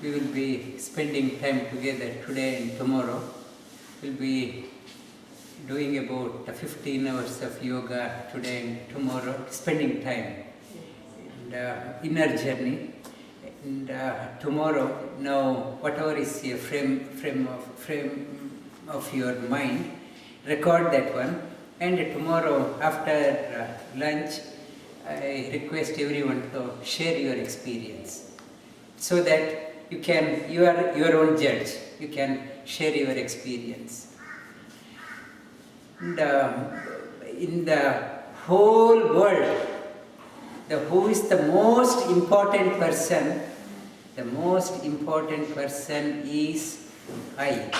we will be spending time together today and tomorrow. We'll be doing about 15 hours of yoga today and tomorrow, spending time and inner journey. And tomorrow, now whatever is your frame of your mind, record that one. And tomorrow after lunch, I request everyone to share your experience, so that you are your own judge. You can share your experience. And in the whole world, who is the most important person? The most important person is I.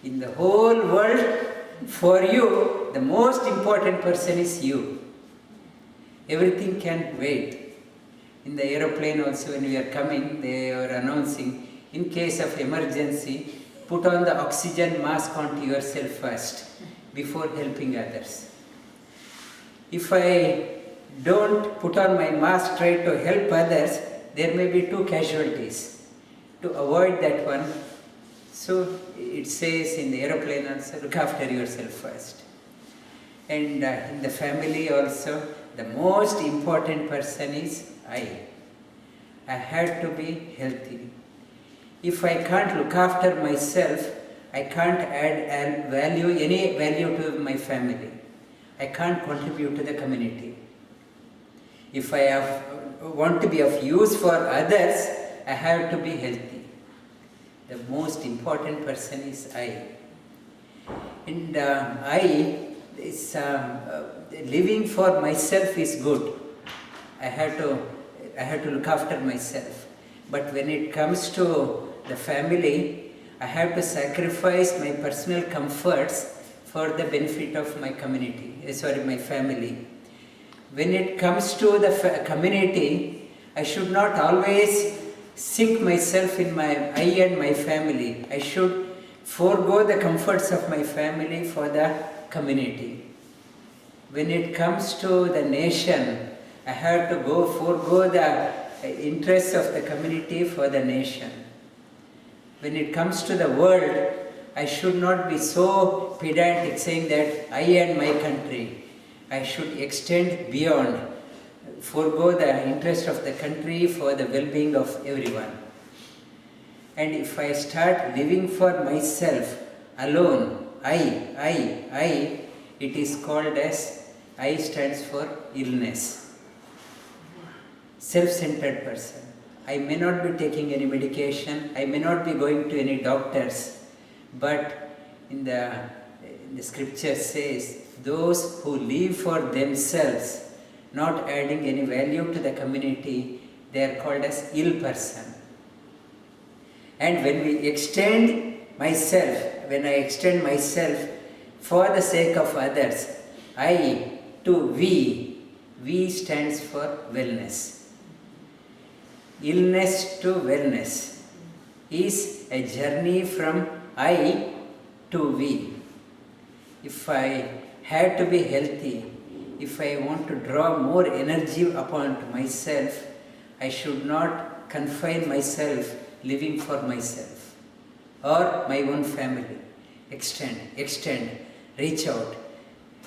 In the whole world, for you, the most important person is you. Everything can wait. In the aeroplane also, when we are coming, they are announcing, in case of emergency, put on the oxygen mask onto yourself first, before helping others. If I don't put on my mask, try to help others, there may be 2 casualties. To avoid that one, so it says in the aeroplane also, look after yourself first. And in the family also, the most important person is I. I have to be healthy. If I can't look after myself, I can't add any value to my family. I can't contribute to the community. If I want to be of use for others, I have to be healthy. The most important person is I. And I is living for myself is good. I have to look after myself. But when it comes to the family, I have to sacrifice my personal comforts for the benefit of my my family. When it comes to the community, I should not always sink myself in I and my family. I should forego the comforts of my family for the community. When it comes to the nation, I have to forego the interests of the community for the nation. When it comes to the world, I should not be so pedantic saying that I and my country. I should extend beyond, forego the interest of the country for the well-being of everyone. And if I start living for myself alone, I, it is called as, I stands for illness. Self-centered person. I may not be taking any medication, I may not be going to any doctors, but in the scripture says, those who live for themselves, not adding any value to the community, they are called as ill person. And when I extend myself for the sake of others, I to we stands for wellness. Illness to wellness is a journey from I to we. If I have to be healthy, if I want to draw more energy upon myself, I should not confine myself living for myself or my own family. Extend, reach out.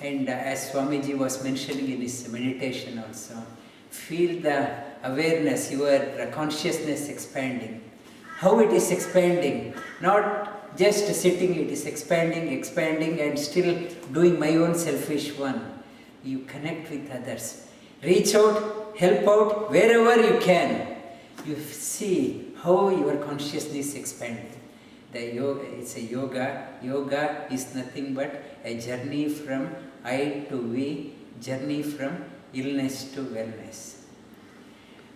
And as Swamiji was mentioning in his meditation also, feel the awareness, your consciousness expanding. How it is expanding, not just sitting, it is expanding and still doing my own selfish one. You connect with others. Reach out, help out wherever you can. You see how your consciousness is expanding. It's a yoga. Yoga is nothing but a journey from I to we, journey from illness to wellness.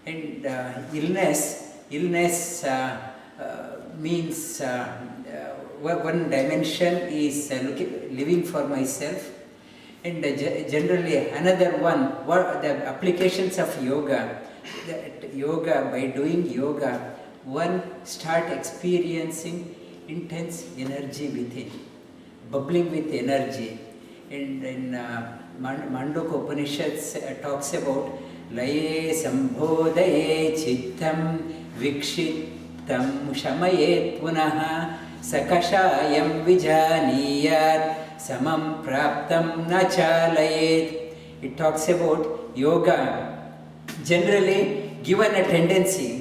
And illness means one dimension is living for myself, and generally another one, the applications of yoga. By doing yoga, one start experiencing intense energy within, bubbling with energy. And in Mandukya Upanishads talks about Laye Sambhodaye Chittam Vikshit tam shamayet punaha sakashayam vijaniyat samam praptam na chalayet. It talks about yoga. Generally, given a tendency,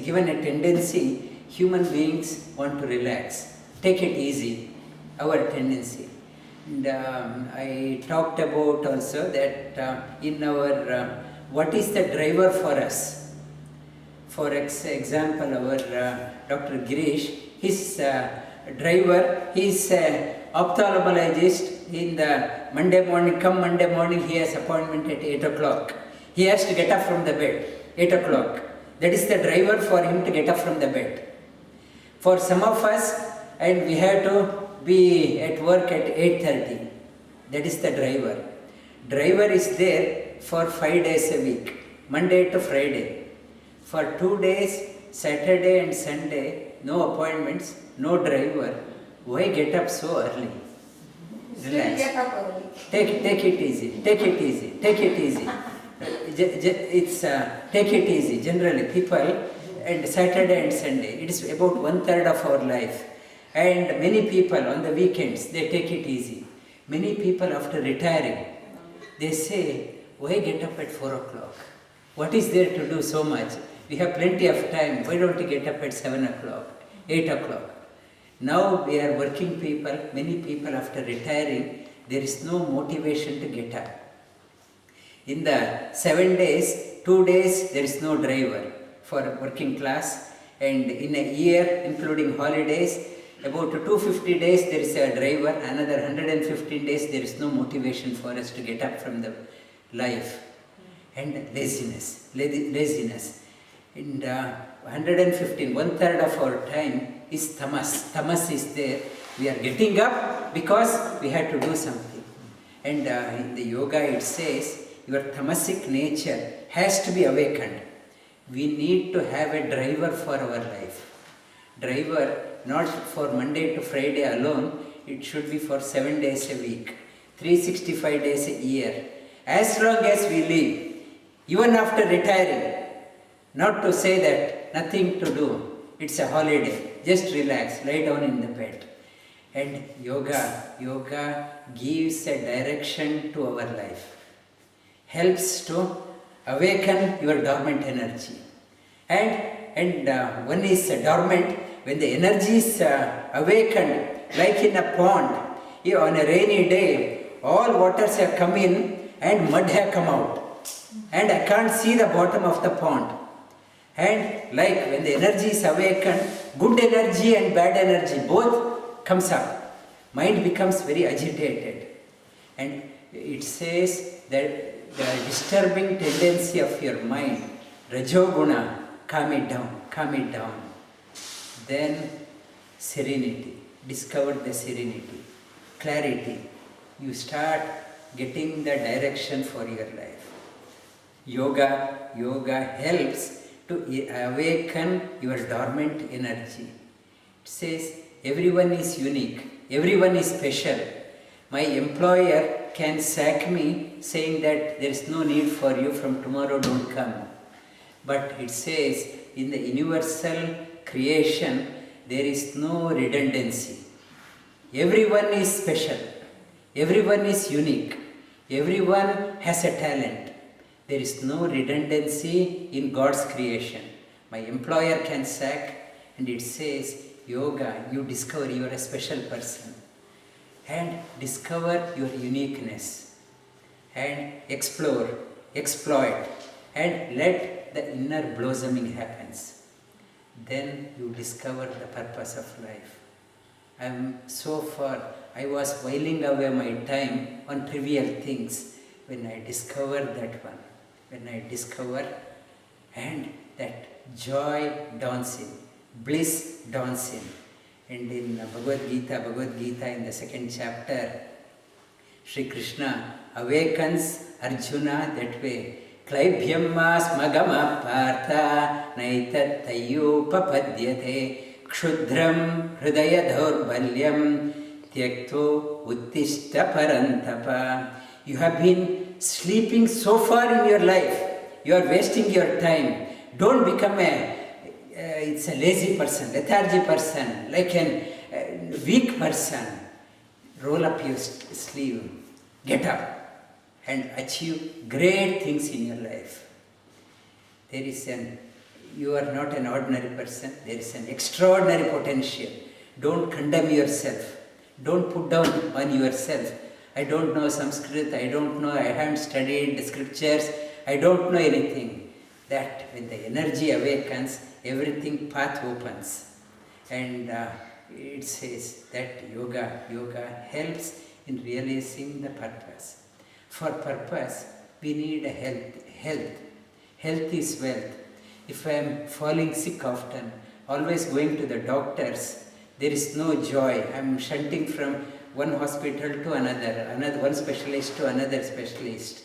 human beings want to relax, take it easy, our tendency. And I talked about also that in our, what is the driver for us? For example, our Dr. Girish, his driver, he is ophthalmologist. In the Monday morning, he has appointment at 8 o'clock. He has to get up from the bed, 8 o'clock. That is the driver for him to get up from the bed. For some of us, and we have to be at work at 8:30. That is the driver. Driver is there for 5 days a week, Monday to Friday. For 2 days, Saturday and Sunday, no appointments, no driver. Why get up so early? Relax. Take it easy. Take it easy. It's take it easy. Generally, people and Saturday and Sunday, it is about 1/3 of our life. And many people on the weekends, they take it easy. Many people after retiring, they say, why get up at 4 o'clock? What is there to do so much? We have plenty of time. Why don't we get up at 7 o'clock, 8 o'clock? Now we are working people, many people after retiring, there is no motivation to get up. In the 7 days, 2 days, there is no driver for working class. And in a year, including holidays, about 250 days there is a driver, another 115 days there is no motivation for us to get up from the life. And laziness. And 115, 1/3 of our time is tamas. Tamas is there. We are getting up because we had to do something. And in the yoga it says, your tamasic nature has to be awakened. We need to have a driver for our life. Driver not for Monday to Friday alone, it should be for 7 days a week, 365 days a year. As long as we live, even after retiring, not to say that nothing to do, it's a holiday, just relax, lie down in the bed. And yoga gives a direction to our life, helps to awaken your dormant energy. And one is dormant. When the energy is awakened, like in a pond, on a rainy day, all waters have come in and mud have come out. And I can't see the bottom of the pond. And like when the energy is awakened, good energy and bad energy both comes up. Mind becomes very agitated. And it says that the disturbing tendency of your mind, Rajoguna, calm it down. Then serenity, discover the serenity, clarity. You start getting the direction for your life. Yoga helps to awaken your dormant energy. It says everyone is unique, everyone is special. My employer can sack me saying that there is no need for you, from tomorrow don't come. But it says in the universal creation, there is no redundancy. Everyone is special. Everyone is unique. Everyone has a talent. There is no redundancy in God's creation. My employer can sack, and it says, yoga, you discover you are a special person. And discover your uniqueness. And explore, exploit, and let the inner blossoming happens. Then you discover the purpose of life. So far, I was whiling away my time on trivial things. When I discovered that one, and that joy dawns in, bliss dawns in. And in Bhagavad Gita in the 2nd chapter, Sri Krishna awakens Arjuna that way. Klaibhyamma smagama partha naitat tayyupapadyate kshudram hridaya dhaurbalyam tyakto uttishta parantapa. You have been sleeping so far in your life. You are wasting your time. Don't become a it's a lazy person, lethargy person, like a weak person. Roll up your sleeve, get up and achieve great things in your life. You are not an ordinary person, there is an extraordinary potential. Don't condemn yourself. Don't put down on yourself. I don't know Sanskrit, I haven't studied the scriptures, I don't know anything. That when the energy awakens, everything path opens. And it says that yoga helps in realizing the purpose. For purpose, we need a health. Health is wealth. If I am falling sick often, always going to the doctors, there is no joy. I am shunting from one hospital to another, one specialist to another specialist.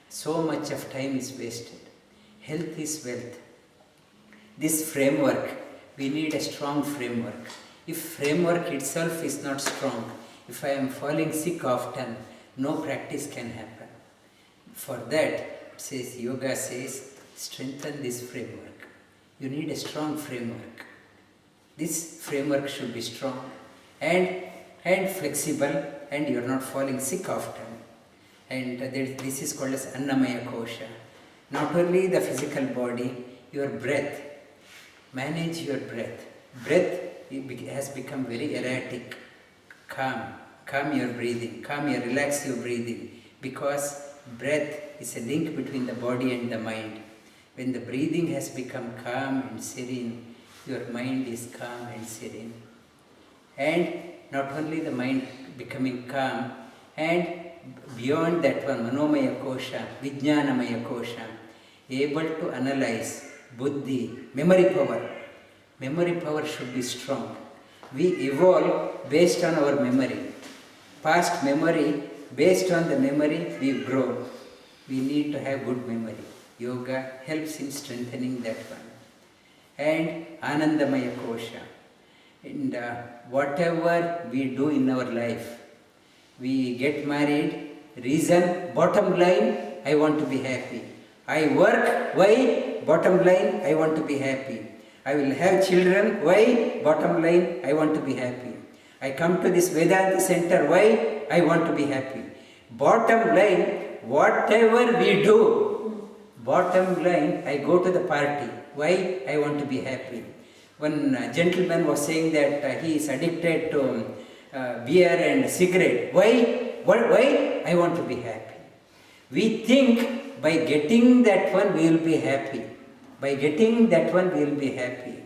So much of time is wasted. Health is wealth. This framework, we need a strong framework. If framework itself is not strong, if I am falling sick often, no practice can happen. For that, yoga says, strengthen this framework. You need a strong framework. This framework should be strong and flexible, and you are not falling sick often. And this is called as Annamaya Kosha. Not only the physical body, your breath. Manage your breath. Breath has become very erratic. Calm your breathing. Relax your breathing. Because breath is a link between the body and the mind. When the breathing has become calm and serene, your mind is calm and serene. And not only the mind becoming calm, and beyond that one, Manomaya Kosha, Vijnanamaya Kosha, able to analyze, buddhi, memory power. Memory power should be strong. We evolve based on our memory. Past memory, based on the memory, we grow. We need to have good memory. Yoga helps in strengthening that one. And Anandamaya Kosha. And whatever we do in our life, we get married, reason, bottom line, I want to be happy. I work, why? Bottom line, I want to be happy. I will have children, why? Bottom line, I want to be happy. I come to this Vedanta center, why? I want to be happy. Bottom line, whatever we do, bottom line, I go to the party, why? I want to be happy. One gentleman was saying that he is addicted to beer and cigarette. Why? Why? I want to be happy. We think by getting that one we will be happy. By getting that one we will be happy.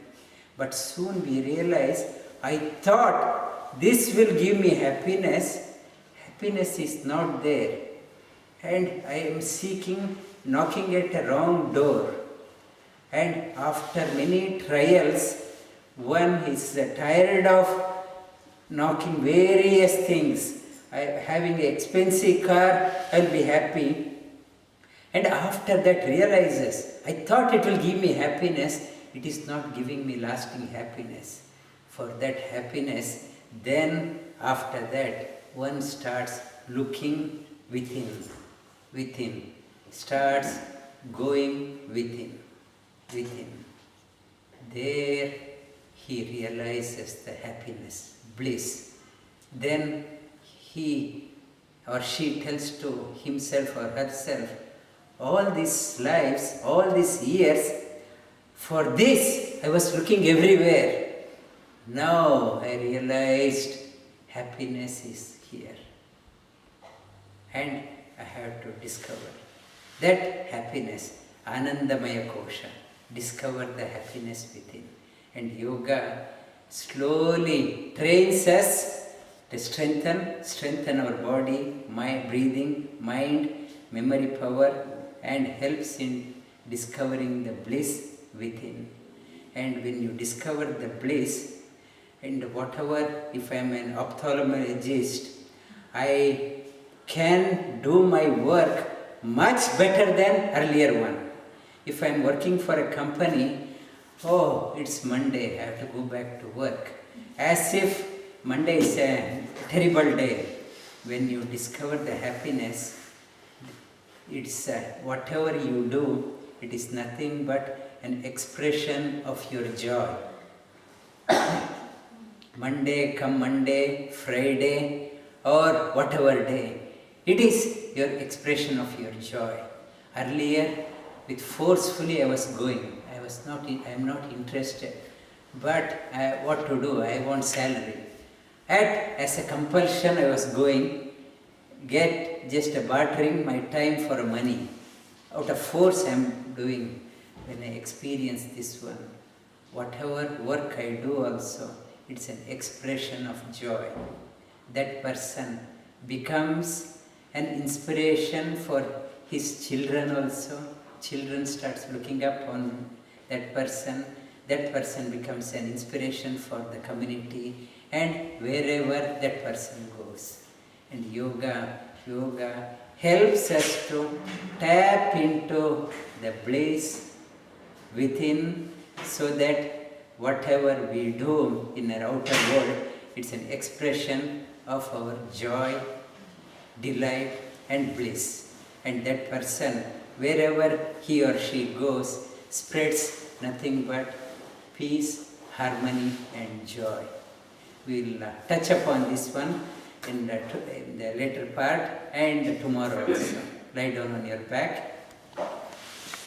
But soon we realize, I thought this will give me happiness. Happiness is not there. And I am knocking at a wrong door. And after many trials, one is tired of knocking various things. Having an expensive car, I will be happy. And after that realizes, I thought it will give me happiness, it is not giving me lasting happiness. For that happiness, then after that, one starts looking within, starts going within. There he realizes the happiness, bliss. Then he or she tells to himself or herself, all these lives, all these years, for this I was looking everywhere. Now I realized happiness is here. And I have to discover that happiness, Anandamaya Kosha. Discover the happiness within. And yoga slowly trains us to strengthen our body, breathing, mind, memory power, and helps in discovering the bliss within. And when you discover the bliss, and whatever, if I am an ophthalmologist, I can do my work much better than earlier one. If I am working for a company, oh, it's Monday, I have to go back to work. As if Monday is a terrible day. When you discover the happiness, it's whatever you do, it is nothing but an expression of your joy. Monday, come Monday, Friday, or whatever day, it is your expression of your joy. Earlier, with forcefully I was going. I am not interested. But what to do? I want salary. As a compulsion I was going, just bartering my time for money. Out of force I am doing. When I experience this one, whatever work I do also, it's an expression of joy. That person becomes an inspiration for his children also. Children starts looking up on that person. That person becomes an inspiration for the community and wherever that person goes. And yoga helps us to tap into the bliss within, so that whatever we do in our outer world, it's an expression of our joy, delight and bliss. And that person, wherever he or she goes, spreads nothing but peace, harmony and joy. We will touch upon this one in the later part and tomorrow also. Lie down on your back.